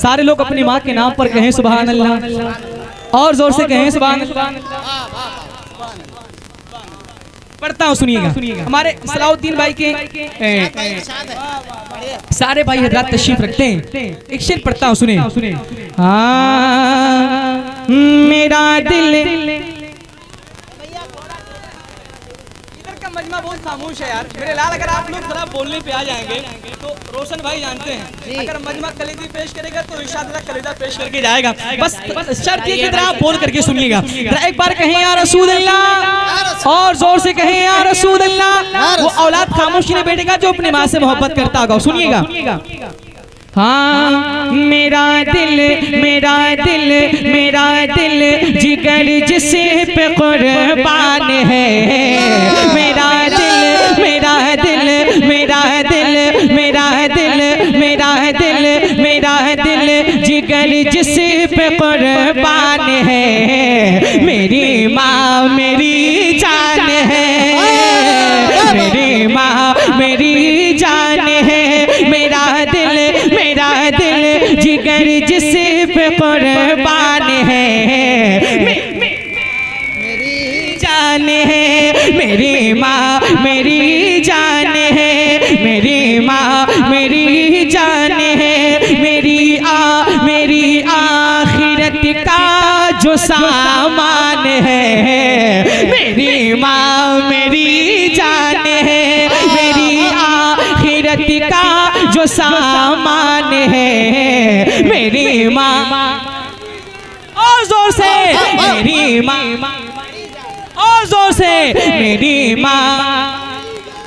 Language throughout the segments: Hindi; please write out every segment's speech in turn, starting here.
सारे लोग अपनी माँ के नाम पर कहें सुभान अल्लाह, और जोर से कहें सुभान अल्लाह। पढ़ता हूँ सुनिएगा। हमारे सलाउद्दीन भाई के सारे भाई हजरात तशरीफ रखते हैं। एक शेर पढ़ता हूँ, सुने। हाँ मेरा दिल, मजमा बहुत खामोश है यार मेरे लाल। अगर आप लोग जरा बोलने पे आ जाएंगे तो रोशन भाई जानते हैं, अगर मजमा कलीदी पेश करेगा तो इरशाद कलीदा पेश करके जाएगा। बस शर्त ये कि जरा आप बोल करके सुनिएगा। एक बार कहें या रसूल अल्लाह, और जोर से कहें या रसूल अल्लाह। वो औलाद खामोशी नहीं बैठेगा जो अपनी माँ से मोहब्बत करता होगा। सुनिएगा। हाँ मेरा दिल, मेरा दिल, मेरा दिल जिगर जिसे पे कुर्बान है। मेरा दिल, मेरा दिल, मेरा दिल, मेरा दिल, मेरा दिल, मेरा दिल जिगर जिसे पे कुर्बान है। मेरी माँ मेरी जान है, मेरी माँ मेरी जान है। मेरा दिल, मेरा दिल जिगर जिसे पे कुर्बान है। मेरी जान है, मेरी माँ मेरी जान है। मेरी माँ मेरी जान है। मेरी आखिरत का जो सामान है। मेरी माँ मेरी जान है। मेरी आखिरत का जो सामान है। मेरी माँ, और जोर से मेरी माँ, और जोर से मेरी माँ।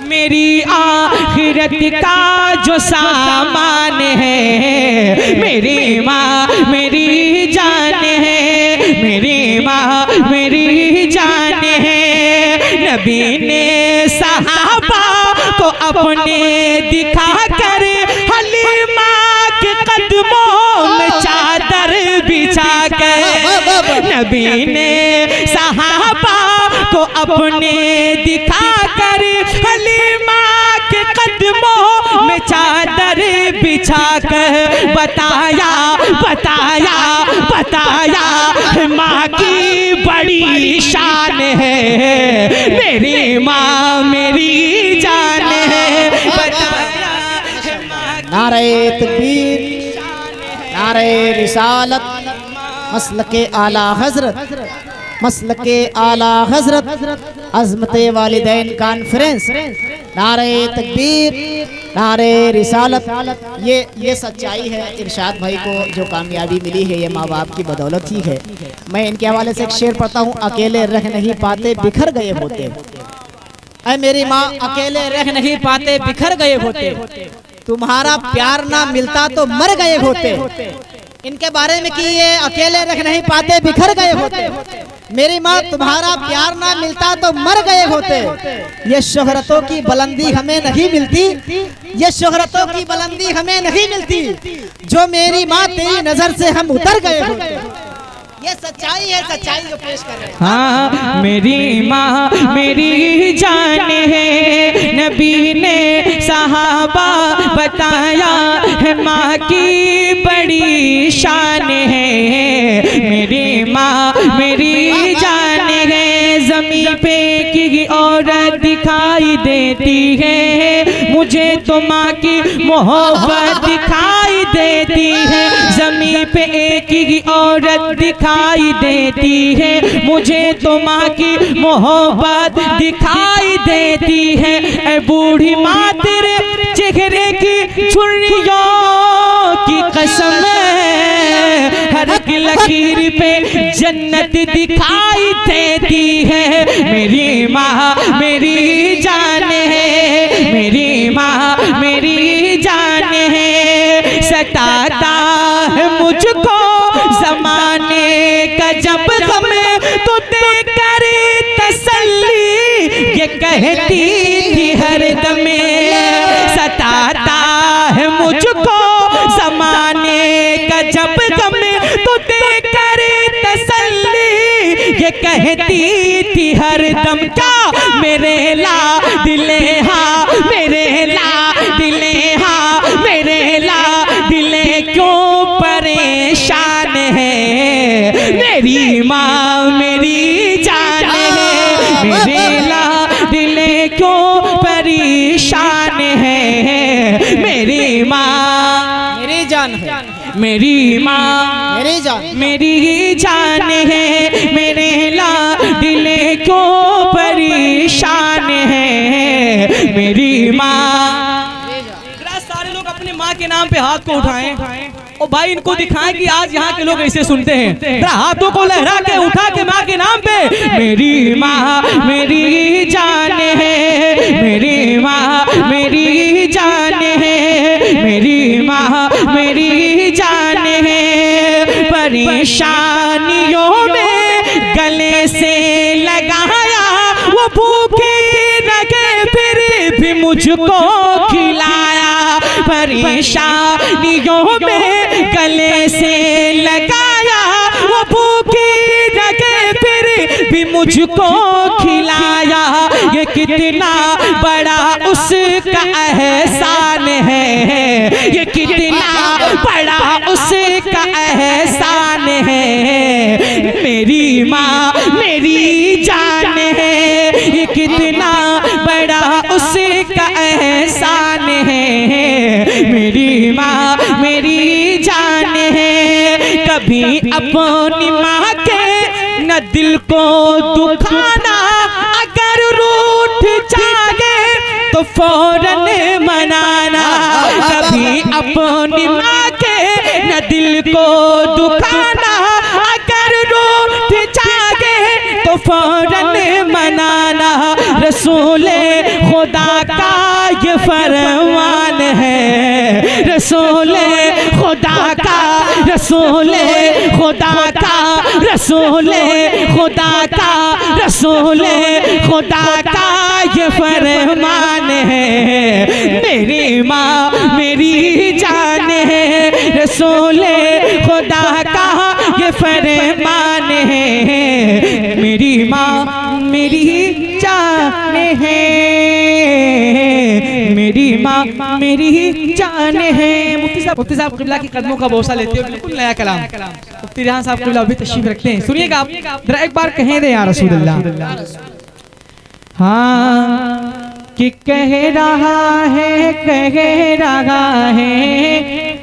मेरी आखिरत का जो सामान है। मेरी माँ मेरी जान है। मेरी माँ मेरी जान है। नबी ने सहाबा को अपने दिखा कर हलीमा के कदमों में चादर बिछा कर। नबी ने सहाबा को अपने दिखा कर हलीमा के कदमों में चादर बिछा कर बताया, बताया, बताया माँ की बड़ी शान है। मेरी माँ मेरी जान है। बताया नारे तकबीर, नारे रिसालत, मसलके आला हजरत, मसलके आला हजरत, अज़मते वालिदैन कॉन्फ्रेंस। नारे तकबीर, नारे रिसालत। ये सच्चाई है। इरशाद भाई को जो कामयाबी मिली है ये माँ बाप की बदौलत ही है। मैं इनके हवाले से एक शेर पढ़ता हूँ। अकेले रह नहीं पाते बिखर गए होते। ऐ मेरी माँ अकेले रह नहीं पाते बिखर गए होते। तुम्हारा प्यार ना मिलता तो मर गए होते। इनके बारे में कि ये अकेले रह नहीं पाते बिखर गए होते। मेरी माँ तुम्हारा प्यार ना मिलता तो मर गए होते। ये शोहरतों की बुलंदी हमें नहीं मिलती, ये शोहरतों की बुलंदी हमें नहीं मिलती जो मेरी माँ तेरी नजर से हम उतर गए होते। ये सच्चाई है, सच्चाई जो पेश कर रहे हैं। हाँ मेरी माँ मेरी जान है। नबी ने सहाबा बताया है माँ की बड़ी शान है। मेरी माँ मेरी जान है। ज़मीन पे की औरत दिखाई देती है, मुझे तो माँ की मोहब्बत दिखाई देती है। ज़मीन पे एक ही औरत दिखाई देती है, मुझे तो माँ की मोहब्बत दिखाई देती है। ऐ बूढ़ी माँ तेरे चेहरे की छुरियों की कसम है, हर एक लकीर पे जन्नत दिखाई देती है। मेरी माँ मेरी जान है, मेरी माँ मेरी जान है। सताता है मुझको ज़माने का जब गम, तो देकर तसल्ली ये कहती थी हर दम। सताता है मुझको ज़माने का जब गम, तो देकर तसल्ली ये कहती थी हर दम। क्या मेरे ला दिले हाँ, मेरे ला दिले हाँ, मेरे ला दिले क्यों परेशान मेरी माँ मेरी जान है, मेरे लाडले क्यों परेशान है। मेरी माँ मेरी जान है, मेरी माँ मेरी जान, मेरी जान है, मेरे लाडले क्यों परेशान है। मेरी माँ। सारे लोग अपनी माँ के नाम पे हाथ को उठाएं और भाई इनको दिखाएं कि आज यहाँ के लोग ऐसे सुनते हैं। हाथों को लहरा के उठा के माँ के नाम पे, मेरी माँ मेरी जान है, मेरी माँ मेरी जान है, मेरी माँ मेरी जान है। परेशानियों में गले से लगाया, वो भूखे रखे फिर भी मुझको खिलाया। परेशानियों में गले से लगाया, वो भूखे रखे फिर भी मुझको खिलाया। ये कितना बड़ा उसका एहसान है, ये कितना बड़ा उसका एहसान है। मेरी माँ मेरी जान है, ये कितना बड़ा उसका एहसान है। मेरी माँ मेरी जान है। कभी अपनी माँ के न दिल को दुखाना, अगर रूठ जाए तो फौरन मनाना। कभी अपनी माँ के न दिल को दुखाना, अगर रूठ जाए तो फौरन मनाना। रसूले खुदा का ये फरमान है, रसूले खुदा का, रसूले खुदा का, रसूले खुदा का, रसूले खुदा का ये फरमान है। मेरी माँ मेरी जान है, रसूले खुदा का ये फरमान है। मेरी माँ मेरी जान है, मेरी माँ मेरी जान है। मुफ्ती साहब क़िबला की कदमों का बोसा लेते हो, बिल्कुल नया कलाम। मुफ्ती रिहान साहब क़िबला अभी तशरीफ रखते हैं, सुनिएगा आप जरा एक बार कहें दे या रसूल अल्लाह। हाँ कि कह रहा है, कह रहा है,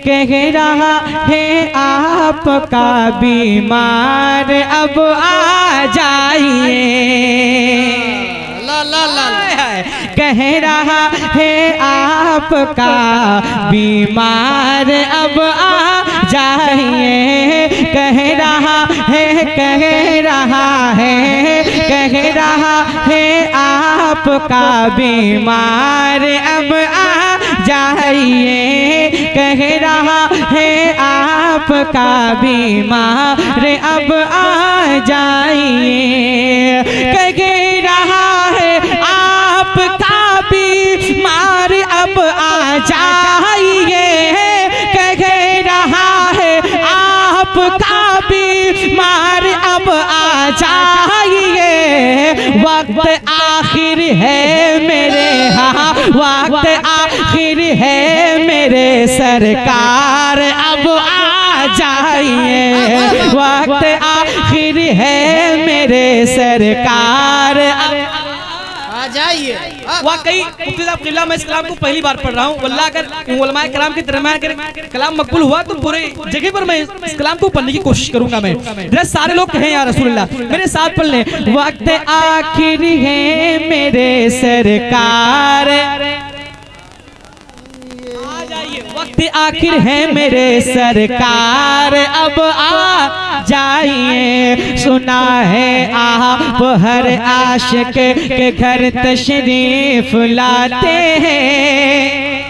कह रहा है आपका बीमार अब आ जाइए। कह रहा है आपका बीमार अब आ जाइए। कह रहा है, कह रहा है, कह रहा है आपका बीमार अब आ जाइए। कह रहा है आपका बीमार अब आ जाइए। कह रहा है आपका बीमार अब आ जाइए। कह रहा है आपका बीमार अब आ जाइए। वक्त आखिर है मेरे, हाँ वक्त आखिर है मेरे सरकार अब आ जाइए। वक्त आखिर है मेरे सरकार अब आ जाइए। वाकई मुफ्ती साहब क़िबला मैं इस कलाम को पहली बार पढ़ रहा हूँ। वल्लाह अगर उलमाए कराम के दरमियान कलाम मकबूल हुआ तो पूरे जगह पर मैं इस कलाम को पढ़ने की कोशिश करूंगा। मैं जरा सारे लोग कहें या रसूलुल्लाह, मेरे साथ पढ़ लें। वक्त आखिर है मेरे सरकार, वक्त आखिर है मेरे सरकार अब आ जाइए। सुना है आप हर आशिक के घर तशरीफ लाते हैं।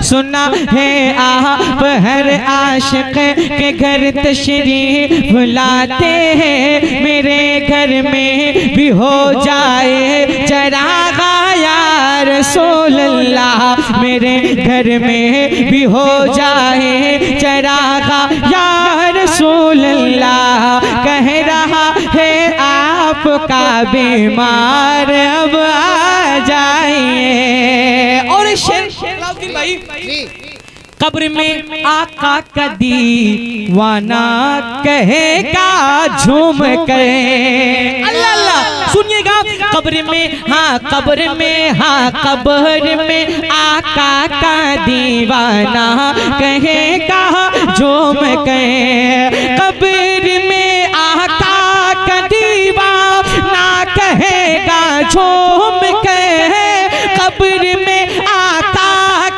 सुना है आप हर आशिक के घर तशरीफ लाते हैं। मेरे घर में भी हो जाए चरागा या रसूल अल्लाह। मेरे घर में भी हो जाए चरागा या रसूल अल्लाह। कह रहा है आपका बीमार अब आ जाइए। और शेर भाई कब्र में आका का दीवाना कहेगा झूम कर। अल्लाह अल्लाह सुनिएगा, कब्र में हाँ कब्र में आका का दीवाना कहेगा झूम कर। कब्र में आका का दीवाना कहेगा झूम कर। कब्र में आका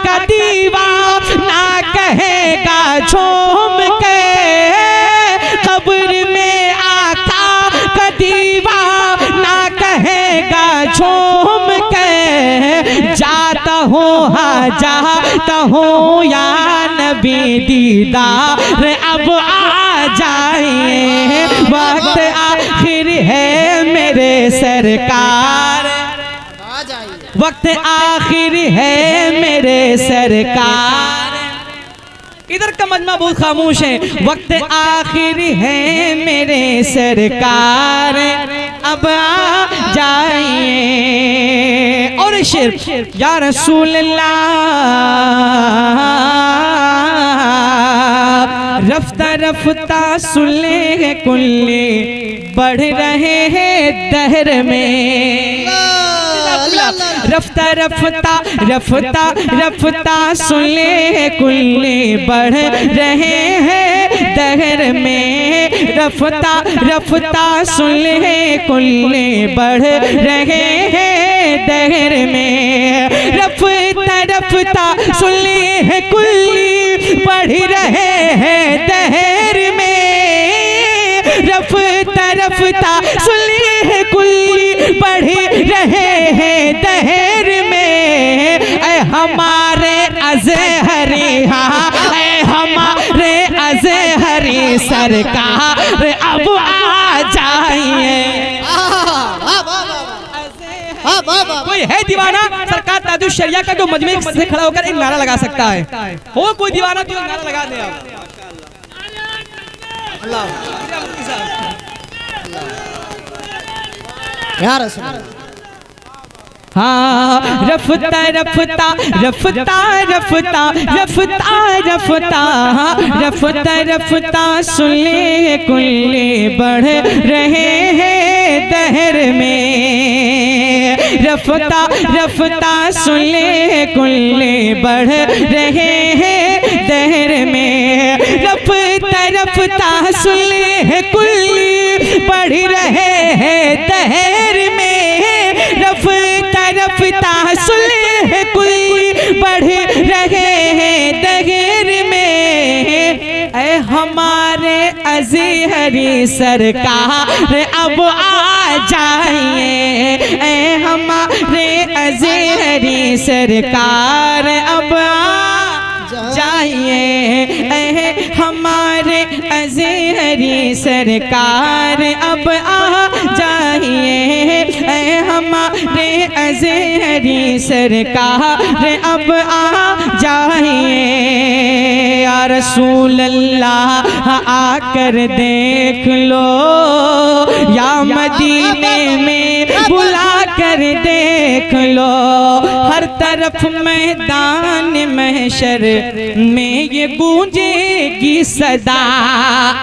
का दीवाना कहेगा झूम के। कब्र में आका का दीवाना कहेगा झूम के। जाता हूँ या नबी दीदार अब आ जाइए। वक्त आखिर है मेरे सरकार, वक्त आखिर है मेरे सरकार। इधर का मजमा बहुत खामोश है। वक्त आखिर है मेरे सरकार अब आ जाइए। और शेर या रसूल अल्लाह रफ्ता रफ्ता सुले कुल्ले बढ़ रहे हैं दहर में। रफ्ता रफ्ता रफ्ता रफ्ता सुले कुल्ले बढ़ रहे हैं दहर में। रफ्ता रफ्ता सुले कुल्ले बढ़ रहे हैं दहर में। रफ्ता रफ्ता सुले कुल्ले बढ़ रहे हैं दहर में। रफ्ता रफ्ता सुले कुल्ले बढ़ रहे हैं दहर में। ऐ हमारे अज़हरी हाँ ऐ हमारे अज़हरी सरकार अब आ जाइए। कोई है दीवाना सरकार ताजुल शरिया का जो मजमे से खड़ा होकर एक नारा लगा सकता है? हो कोई दीवाना तो नारा लगा दे आप। अल्लाह या रसूल हाँ रफ्ता रफ्ता रफ्ता रफ्ता रफ्ता रफ्ता रफ्ता रफ्ता सुले कुल्ले बढ़ रहे हैं दहर में। रफ्ता रफ्ता सुले कुल्ले बढ़ रहे हैं दहर में। रफ्ता रफ्ता सुले कुल्ले बढ़ रहे हैं दहर में। रफ्ता रफ्ता सुले कुल्ले बढ़ रहे हैं दहर में। ऐ हमारे अज़हरी सरकार अब आ जाइए। ऐ हमारे अज़हरी सरकार अब आ जाइए। ऐ हमारे अज़हरी सरकार अब आ जाइए। ऐ हमारे अज़हरी सरकार अब आ जाइए। या रसूल अल्लाह आकर देख लो, या मदीने में बुला कर देख लो। हर तरफ मैदान महशर में ये गूंजेगी सदा।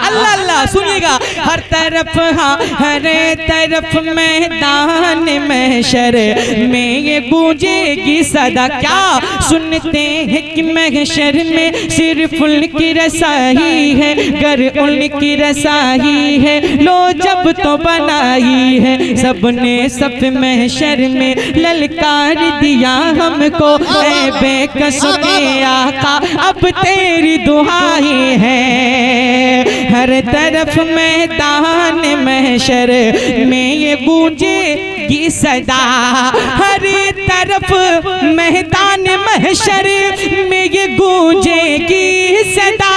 अल्लाह अल्लाह सुनिएगा, हर तरफ हाँ हर तरफ मैदान महशर में ये गूंजेगी सदा। क्या सुनते हैं कि महशर में सिर्फ उनकी रसाई है, गर उनकी रसाई है लो जब तो बनाई है। सबने सब महशर में ललकार दिया हमको, ऐ बेकस के आका अब तेरी दुआएं हैं। हर तरफ मैदान महशर में ये गूंजेगी सदा। हर तरफ मैदान महशर में ये गूंजेगी सदा।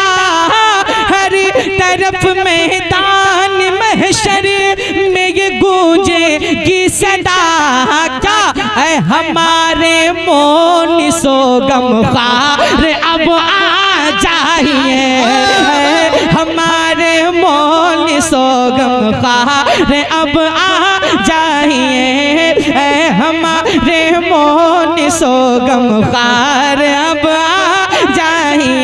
हर तरफ मैदान महशर में ये गूंजेगी सदा। क्या है हमारे मोन सो गमखार अब आ जाइए। हमारे मोन सो गमखार अब आ जाइए। हमारे मोन सो गमखार अब आ जाइए।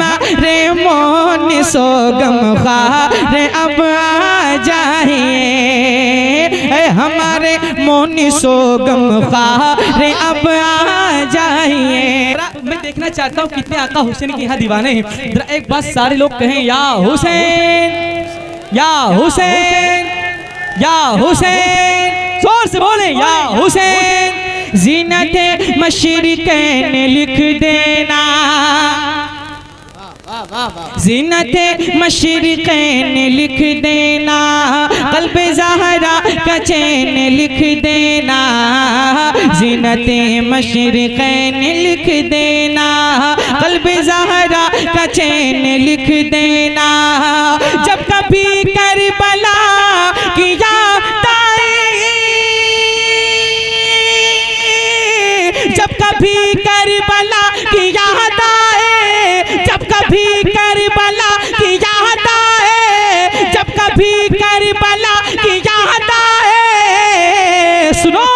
हमारे मौन सो गम ख्वार अब आ जाइए, हमारे मौन सो गम ख्वार अब आ जाइए। मैं देखना चाहता हूँ कितने आका हुसैन के यहाँ दीवाने हैं। जरा एक बात सारे लोग कहें या हुसैन, या हुसैन, या हुसैन, जोर से बोले या हुसैन। ज़ीनते मशरिक़ैन लिख देना, ज़ीनते मशरिक़ैन लिख देना, क़ल्ब ज़हरा का चैन लिख देना, ज़ीनते मशरिक़ैन लिख देना, क़ल्ब ज़हरा का चैन लिख देना। जब कभी करबला की याद आए, जब कभी करबला की याद आए, जब कभी करबला की याद आए, जब कभी करबला की याद आए, सुनो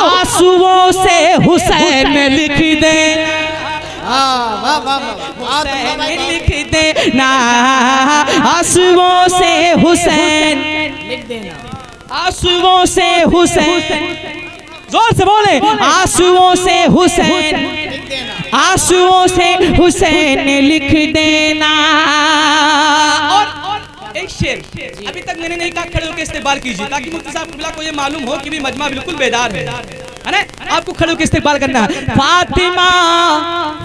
आंसुओं से हुसैन लिख दे, हुसैन लिख देना, आंसुओं से हुसैन लिख देना, आंसुओं से हुसैन, जोर से बोले आंसुओं से हुसैन, आंसुओं से हुसैन लिख देना। और एक शेर अभी तक मैंने नहीं कहा, खड़े होकर इस्तेमाल कीजिए ताकि मुफ्ती साहब किबला को ये मालूम हो कि भी मजमा बिल्कुल बेदार है ना। आपको खड़े होकर इस्तेमाल करना। फातिमा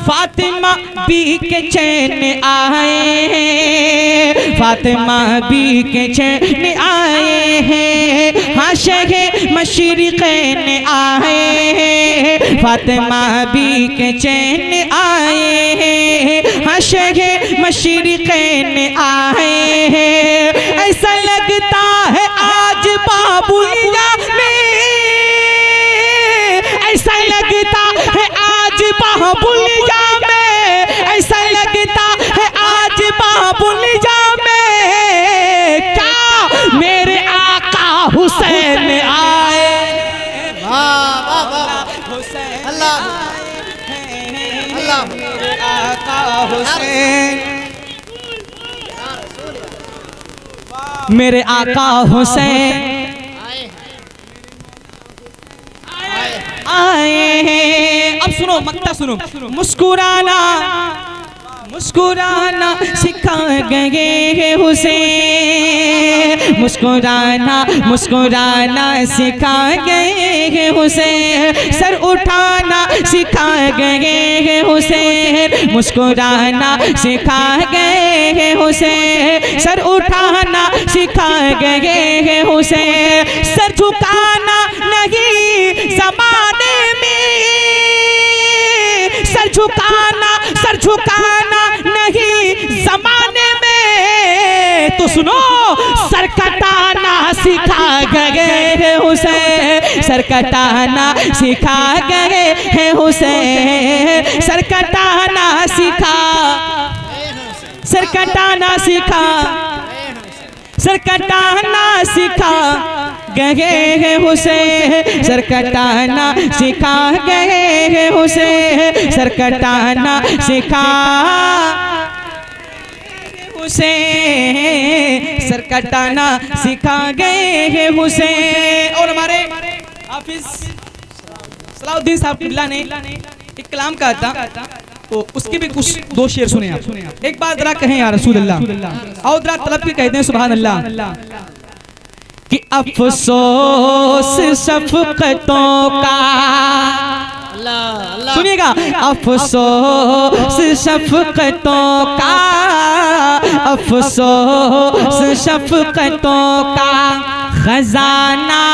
फातिमा पी के चैन आए हैं, फातिमा पी के चैन आए हैं, हाँ शहे मशरिक़ैन आए हैं, फातिमा पी के चैन आए हैं, हाँ शहे मशरिक़ैन आए हैं। ऐसा लगता है आज बाबुलिया में, ऐसा लगता है आज बाबुलिया में, ऐसा लगता है आज बाबुलिया में, क्या मेरे आका हुसैन आए, हुसैन अल्लाह अल्लाह, मेरे आका हुसैन, मेरे आका हुसैन आए हैं। अब सुनो मक्ता सुनो। मुस्कुराना मुस्कुराना सिखा गए हुसैन, मुस्कुराना मुस्कुराना सिखा गए हुसैन, सर उठाना सिखा गए हुसैन, मुस्कुराना सिखा गए हुसैन, सर उठाना सिखा गए हुसैन, सर झुकाना नहीं ज़माने में, सर झुकाना नहीं ज़माने में, तो सुनो सर कटाना सिखा गए हुसैन, सर कटाना सिखा गए हैं हुसैन, सर कटाना सिखा, सर कटाना सिखा, सर कटाना सिखा गए हैं हुसैन, सर कटाना सिखा गए हैं हुसैन, सर कटाना सिखा हुसैन, सर कटाना सिखा गए हैं हुसैन। और हमारे हाफिज सलाउद्दीन साहब किबला ने एक कलाम कहा था, तो उसके भी कुछ दो शेर सुने आप। एक बार जरा कहें या रसूल अल्लाह, और जरा तलब के कहते हैं सुभान अल्लाह, कि अफसोस शफ़क़तों का, सुनिएगा, अफसोस शफ़क़तों का, अफसोस शफ़क़तों का खजाना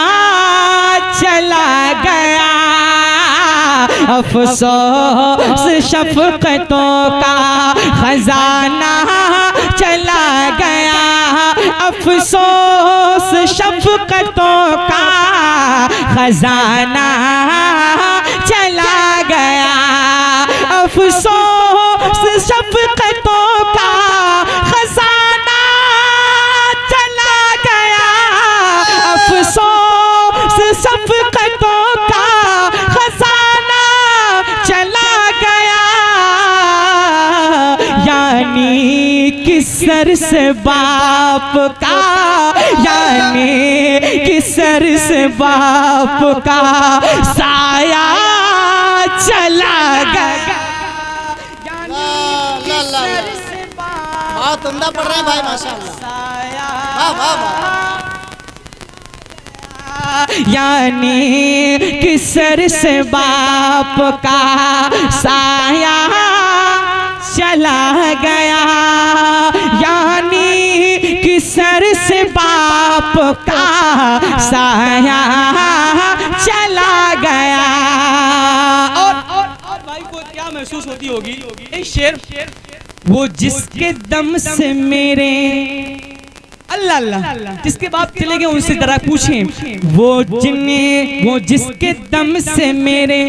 चला गया, अफसोस शफ़क़तों का खजाना चला गया, अफसोस शफ़क़तों का खजाना चला गया, अफसोस शफ़क़तों का खजाना चला गया, अफसोस शफ़क़तों का खजाना चला गया, यानी यानी कि सर से बाप का, यानी कि सर से बाप का साया चला गया। बहुत उम्दा पढ़ रहे हैं भाई, माशाअल्लाह। वाह वाह वाह। यानी कि सर से बाप का साया चला गया, यानी कि सर से बाप का साया चला गया। और भाई को क्या महसूस होती होगी एक शेर, वो जिसके दम से मेरे अल्लाह अल्लाह जिसके बाप चले गए उनसे जरा पूछें, वो जिसके दम से मेरे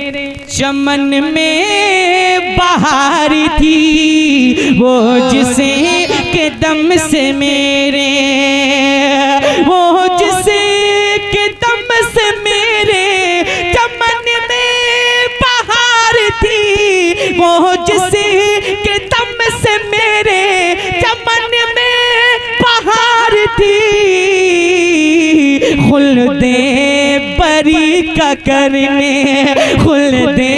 चमन में बहार थी, वो जिसके दम से मेरे, वो जिसके दम से मेरे चमन में बहार थी, वो जिसके दम से मेरे चमन में बहार थी, खुल्दे बरी का करने, खुल्दे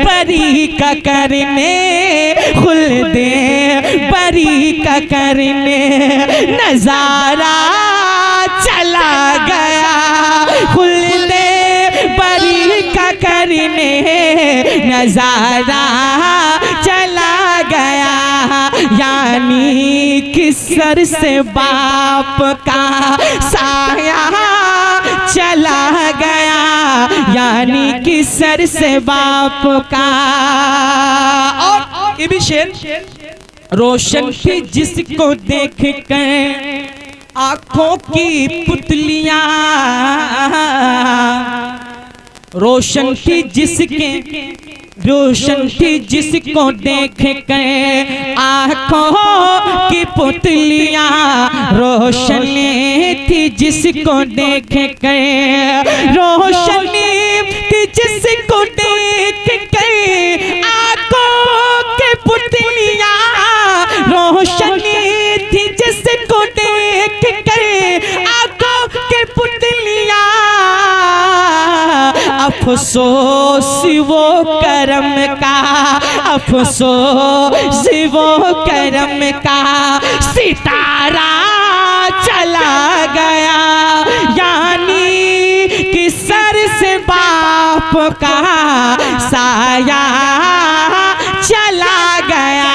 बरी का करने, खुल्दे बरी का करने नजारा चला गया, खुल्दे बरी का करने नजारा चला गया, यानी कि सर से बाप का साया चला गया, यानी कि सर से बाप का। और ये भी शेर, रोशन थी जिसको देख कर आंखों की पुतलियां, रोशन थी जिसके, रोशन थी जिसको देख कर आंखों की पुतलियां, रोशन थी जिसको देख कर, रोशन थी जिसको देख कर आंखों की पुतलियां, रोशन थी जिसको देख कर आंखों की पुतलियां, अफसोस वो करम का, अफसोस वो करम का सितारा चला गया, यानी कि सर से बाप का साया चला गया।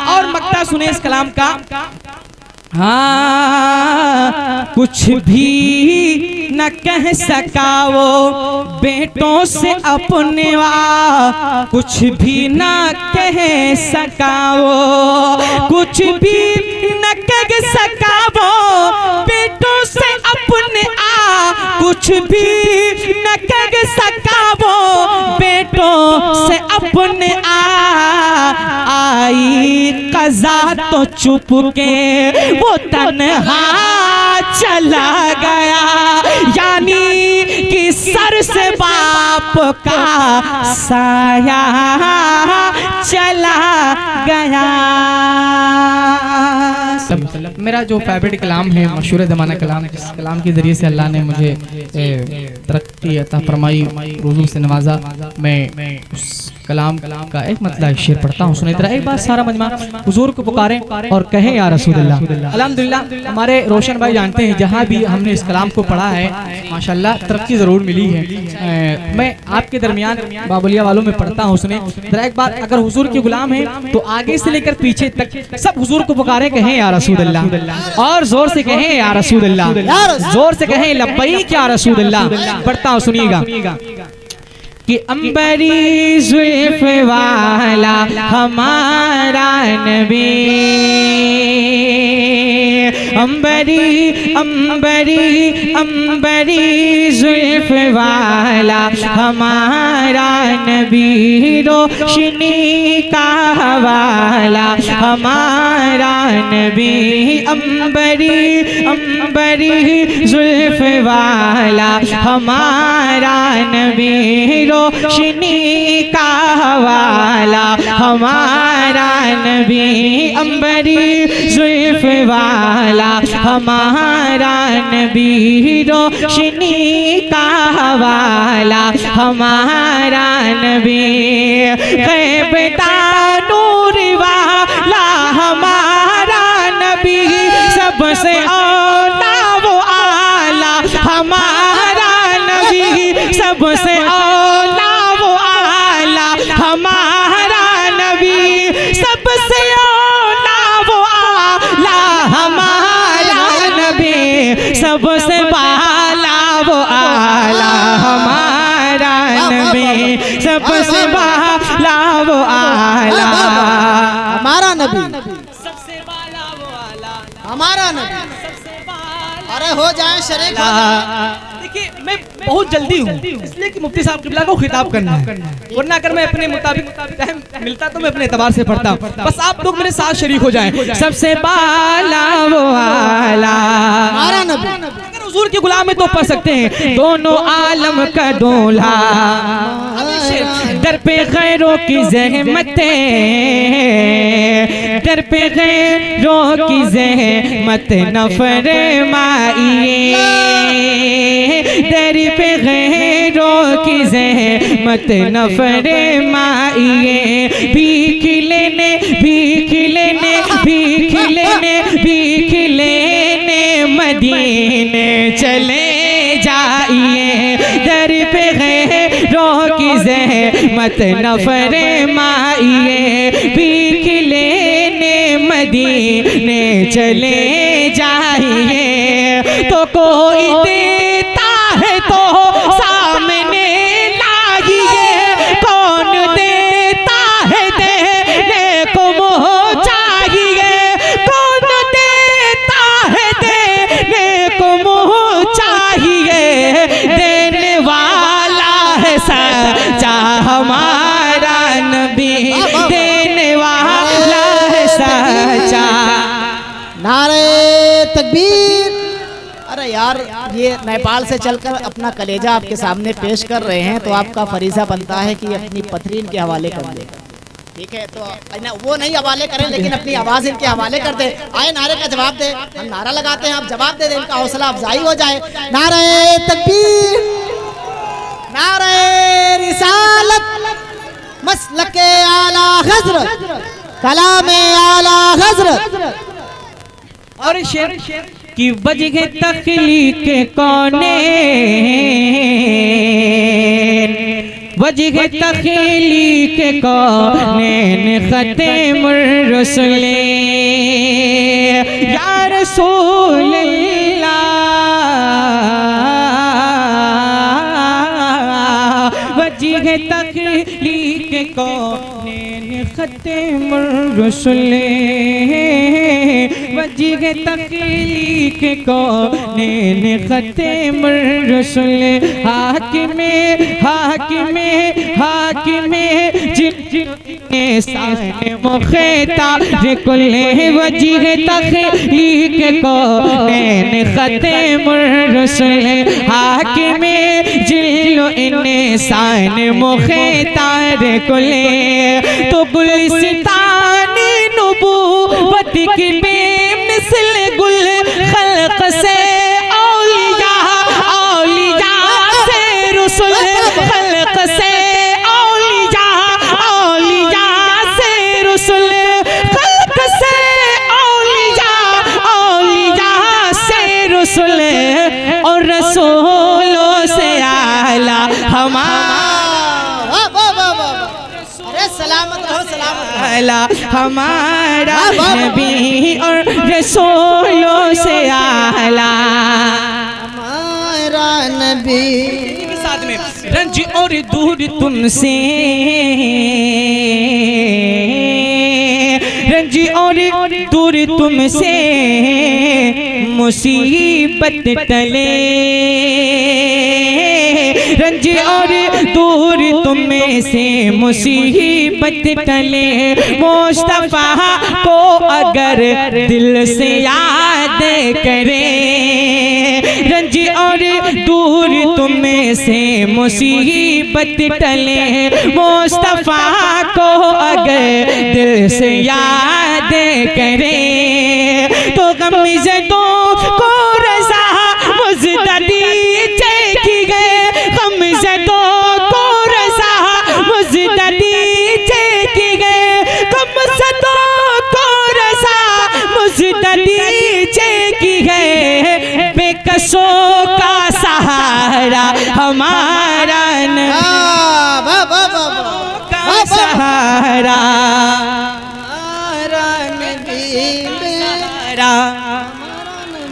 और मक्ता सुने इस कलाम का, हाँ कुछ भी न कह सका वो बेटों से अपने, कुछ भी न कह सका वो, कुछ भी न कह सका वो बेटों से अपने, कुछ भी न कह सका वो बेटों से अपने, आई कज़ा तो चुप के वो तन्हा चला गया, यानी कि सर से बाप का साया चला गया। मेरा जो फेवरेट कलाम है, मशहूर ज़माना कलाम, जिस कलाम के ज़रिए से अल्लाह ने मुझे तरक्की अता फरमाई, रुज़ू से नवाजा, मैं उस कलाम का एक मतलब शेर पढ़ता हूँ, सुने। एक बार सारा मजमा हुजूर को पुकारें और कहें या रसूलुल्लाह। अल्हम्दुलिल्लाह हमारे रोशन भाई जानते हैं, जहाँ भी हमने इस कलाम को पढ़ा है माशाल्लाह तरक्की ज़रूर मिली है। मैं आपके दरमियान बाबुलिया वालों में पढ़ता हूँ, सुने जरा एक बार। अगर हुजूर के गुलाम हैं तो आगे से लेकर पीछे तक सब हुजूर को पुकारें, कहें या रसूलुल्लाह, और जोर से कहें या रसूलुल्लाह, जोर से कहें लब्बैक या रसूलुल्लाह। पढ़ता हूँ सुनिएगा कि अंबरी जुल्फ वाला हमारा नबी, अंबरी अंबरी अंबरी जुल्फ वाला हमारा नबी, रोशनी का वाला हमारा हमारा नबी अंबरी अंबरी जुल्फ वाला हमारा नबी रोशनी का हवाला हमारा नबी अंबरी जुल्फ वाला हमारा नबी रोशनी का हवाला हमारा नबी गैब नूर वाला हमारा नबी सबसे औला वो आला हमारा नबी सबसे औला वो आला हमारा नबी सबसे औला वो आला हमारा नबी सबसे बाला वो आला हमारा नबी सबसे बाला वो आला हमारा नबी सबसे बाला वो आला हमारा नबी। सबसे बाला। अरे हो जाए शरीक हो जाए। देखिए मैं बहुत जल्दी हूँ इसलिए कि मुफ्ती साहब किबला को खिताब करना है, वरना अगर मैं अपने मुताबिक टाइम मिलता तो मैं अपने एतबार से पढ़ता। बस आप लोग मेरे साथ शरीक हो जाएं। सबसे बाला वो आला हमारा नबी। अगर हुजूर के गुलाम है तो पढ़ सकते हैं। दोनों आलम का दूल्हा दर पे गैरों की ज़हमतें दर पे गैरों की ज़हमत न फरमाइए दर पे गैरों की ज़हमत न फरमाइए भीख लेने भीख लेने भीख लेने भीख लेने मदीने चले जाइए दर पे गैरों की ज़हमत न फरमाइए भीख लेने मदीने चले जाइए तो कोई देता है तो सामने लाइए कौन देता है देने को मोह चाहिए कौन देता है देने को मोह चाहिए देने वाला है सच्चा हमारा नबी देने वाला है सच्चा। नारे तकबीर। अरे यार ये नेपाल से चलकर अपना कलेजा आपके सामने पेश कर रहे हैं तो आपका फरीजा बनता है कि अपनी पथरीन के हवाले कर दे। ठीक है तो वो नहीं हवाले करें लेकिन अपनी आवाज़ इनके हवाले कर दे। आए नारे का जवाब दे। हम नारा लगाते हैं आप जवाब दे दें इनका हौसला अफजाई हो जाए। नारे तकबीर नारे रिसालत मसलके आला हज़रत कलामे आला हज़रत। और शेर की वजह तख्लीक कौने वजह तख्लीक कौने ख़त्मुर रसूल या रसूल अल्लाह वजह तख्लीक कौने ख़त्मुर रसूल वजह तख्लीक कौन ख़त्मुर रसूल हाकिमे हाकिमे हाकिमे जिन्ने साने मुख़्तार कुल वजह तख्लीक कौन ख़त्मुर रसूल हाकिमे जिल्लो इन्ने साने मुख़्तार कुल तो गुलिस्तानी नबूवत की बेमिसल गुल खल्क से औलिया औलिया से रसूल खल्क से औलिया औलिया से रसूल खल्क से औलिया औलिया से रसूल और रसूलों से आला हमारा सलामत रहो सलामत हमारा नबी और रसूलों से आला हमारा नबी। के साथ में रंज और दूर तुमसे रंज और दूर तुमसे मुसीबत टले रंज और दूर तुम्हें से मुसीबत टले, मुस्तफा को अगर दिल से याद करें, रंज और दूर तुम्हें से मुसीबत टले, मुस्तफा को अगर दिल से याद करें, तो गम ज़दों को रज़ा मुज़ददी चेखी गए, गम ज़दों को रज़ा मुज़ददी चेखी गए, गम ज़दों को रज़ा मुज़ददी चेखी गए, बेकसों का सहारा हमारा का सहारा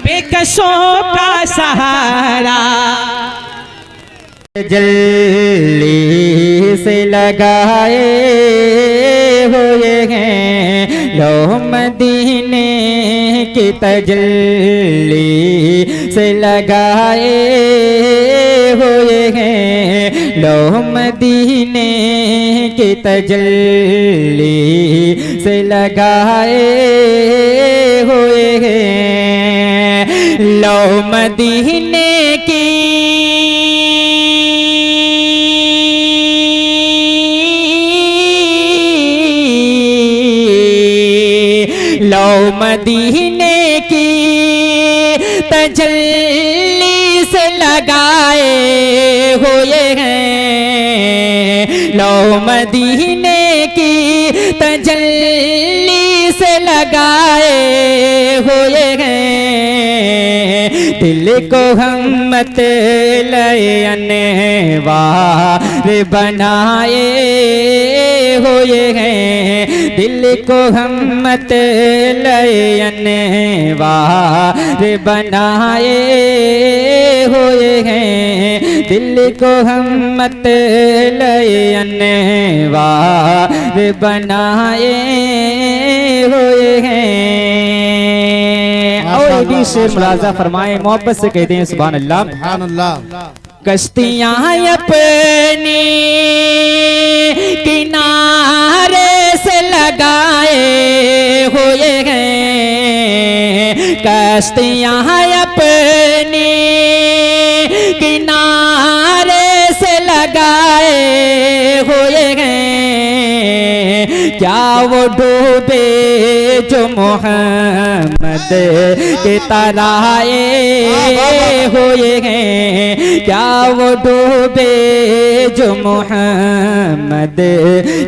बेकसों का सहारा। जल्दी से लगाए हुए हैं लो मदीने की तजल्ली से लगाए हुए हैं लो मदीने की तजल्ली से लगाए हुए हैं लो मदीने की लो मदीने की तजल्ली से लगाए हुए हैं लो मदीने की तजल्ली से लगाए हुए हैं दिल को हम मत अनवार बनाए हुए हैं दिल को हम मत अनवार बनाए हुए हैं दिल को हम मत अनवार बनाए हुए हैं। और भी शेर मुलाजा फरमाए, मोहब्बत से कहते हैं सुभान अल्लाह। सुभान अल्लाह। कश्तियां अपनी किनारे से लगाए हुए हैं कश्तियां अपनी किनारे से लगाए हुए हैं क्या वो डूबे जो मोहम्मद के तराए हुए हैं क्या वो डूबे जो मोहम्मद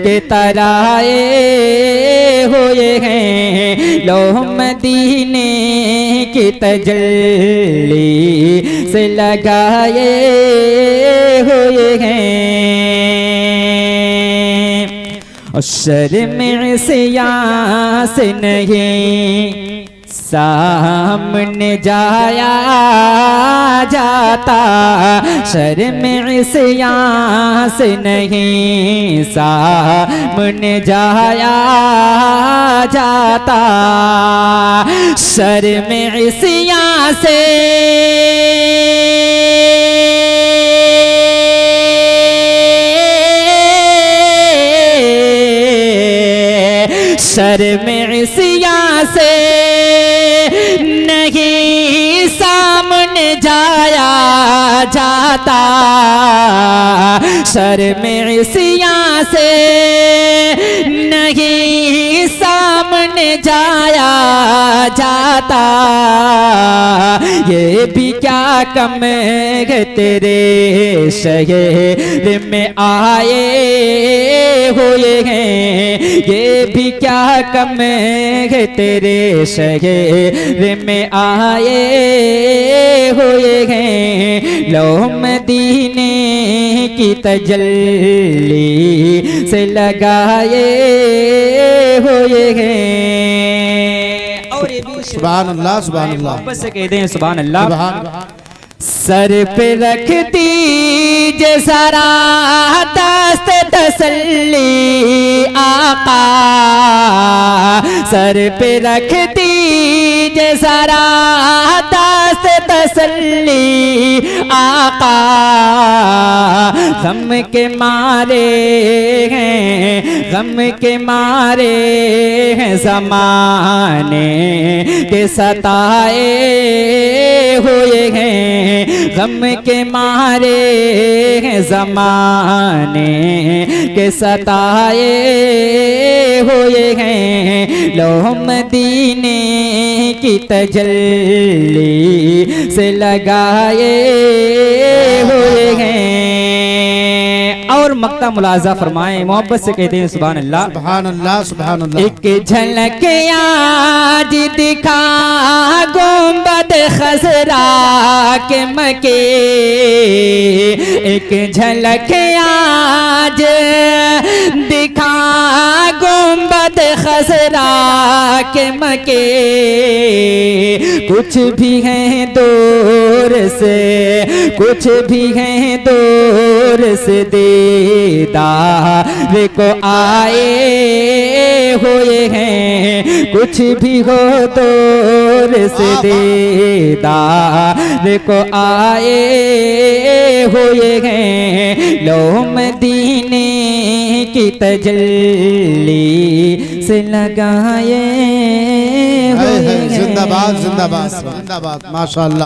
के तराए हुए हैं लो मदीने की तजल्ली से लगाए हुए हैं और शर्म से यास नहीं सामने जाया जाता शर्म से यास नहीं सामने जाया जाता शर्म से यास शर्म इसिया से नहीं सामने जाया जाता शर्म इसिया से नहीं सामने जाया जाता ये भी क्या कम है तेरे शहर में आए हुए हैं ये भी क्या कम है तेरे शहर में आए हुए हैं लो मदीने की तजल्ली से लगाए हुए हैं। और ये भी सुभान अल्लाह सुभान अल्लाह वापस से कह दें सुभान अल्लाह। सर पे रख दीजिए सारा दस्त तसल्ली आका सर पे रख दीजिए कीजिए जरा दास्त तसल्ली आका, गम के मारे हैं, गम के मारे हैं ज़माने के सताए हुए हैं, गम के मारे हैं ज़माने के सताए हुए हैं। लोह मदीने की तजल्ली से लगाए हुए हैं। और मक्ता मुलाजा फरमाए, मोहब्बत से कहते हैं सुभान अल्लाह सुभान अल्लाह सुभान अल्लाह। एक झलक आज दिखा गुंबद खजरा के मके, एक झलक आज दिखा गुंबद खजरा के मके, कुछ भी हैं दूर से, कुछ भी हैं दूर से दीदार को आए हुए हैं, कुछ भी हो दूर से दीदार को आए हुए हैं। लोह मदीने की तजल्ली से लगाए हुए हैं। जिंदाबाद जिंदाबाद जिंदाबाद माशाअल्लाह।